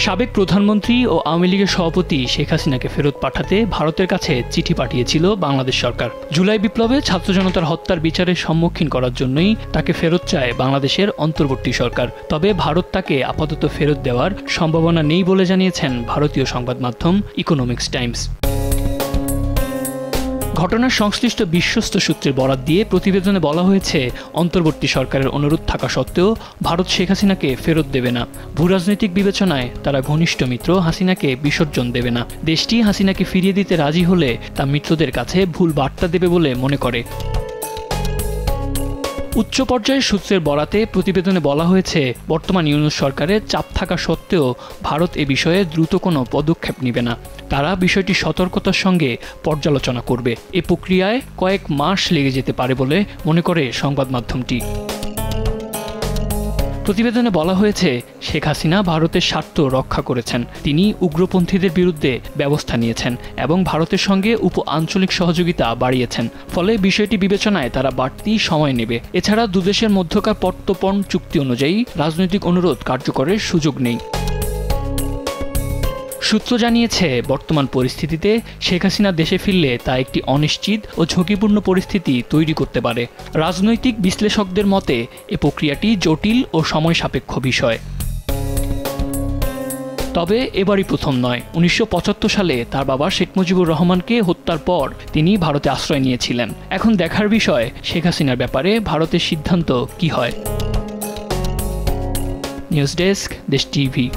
সাবেক প্রধানমন্ত্রী ও আওয়ামী লীগের সভাপতি শেখ হাসিনাকে ফেরত পাঠাতে ভারতের কাছে চিঠি পাঠিয়েছিল বাংলাদেশ সরকার। জুলাই বিপ্লবে ছাত্র জনতার হত্যার বিচারের সম্মুখীন করার জন্যই তাকে ফেরত চায় বাংলাদেশের অন্তর্বর্তী সরকার। তবে ভারত তাকে আপাতত ফেরত দেওয়ার সম্ভাবনা নেই বলে জানিয়েছেন ভারতীয় সংবাদ মাধ্যম ইকোনমিক্স টাইমস। ঘটনার সংশ্লিষ্ট বিশ্বস্ত সূত্রের বরাত দিয়ে প্রতিবেদনে বলা হয়েছে, অন্তর্বর্তী সরকারের অনুরোধ থাকা সত্ত্বেও ভারত শেখ হাসিনাকে ফেরত দেবে না। ভূরাজনৈতিক বিবেচনায় তারা ঘনিষ্ঠ মিত্র হাসিনাকে বিসর্জন দেবে না। দেশটি হাসিনাকে ফিরিয়ে দিতে রাজি হলে তা মিত্রদের কাছে ভুল বার্তা দেবে বলে মনে করে। উচ্চ পর্যায়ের সূত্রের বরাতে প্রতিবেদনে বলা হয়েছে, বর্তমান ইউনূস সরকারের চাপ থাকা সত্ত্বেও ভারত এ বিষয়ে দ্রুত কোনো পদক্ষেপ নেবে না। তারা বিষয়টি সতর্কতার সঙ্গে পর্যালোচনা করবে। এ প্রক্রিয়ায় কয়েক মাস লেগে যেতে পারে বলে মনে করে সংবাদ মাধ্যমটি। প্রতিবেদনে বলা হয়েছে, শেখ হাসিনা ভারতের স্বার্থ রক্ষা করেছেন। তিনি উগ্রপন্থীদের বিরুদ্ধে ব্যবস্থা নিয়েছেন এবং ভারতের সঙ্গে আঞ্চলিক সহযোগিতা বাড়িয়েছেন। ফলে বিষয়টি বিবেচনায় তারা বাড়তি সময় নেবে। এছাড়া দুদেশের মধ্যকার প্রত্যর্পণ চুক্তি অনুযায়ী রাজনৈতিক অনুরোধ কার্যকরের সুযোগ নেই। সূত্র জানিয়েছে, বর্তমান পরিস্থিতিতে শেখ হাসিনা দেশে ফিরলে তা একটি অনিশ্চিত ও ঝুঁকিপূর্ণ পরিস্থিতি তৈরি করতে পারে। রাজনৈতিক বিশ্লেষকদের মতে এ প্রক্রিয়াটি জটিল ও সময় সাপেক্ষ বিষয়। তবে এবারই প্রথম নয়। 1975 সালে তার বাবা শেখ মুজিবুর রহমানকে হত্যার পর তিনি ভারতে আশ্রয় নিয়েছিলেন। এখন দেখার বিষয় শেখ হাসিনার ব্যাপারে ভারতের সিদ্ধান্ত কি হয়। নিউজ ডেস্ক, দেশ টিভি।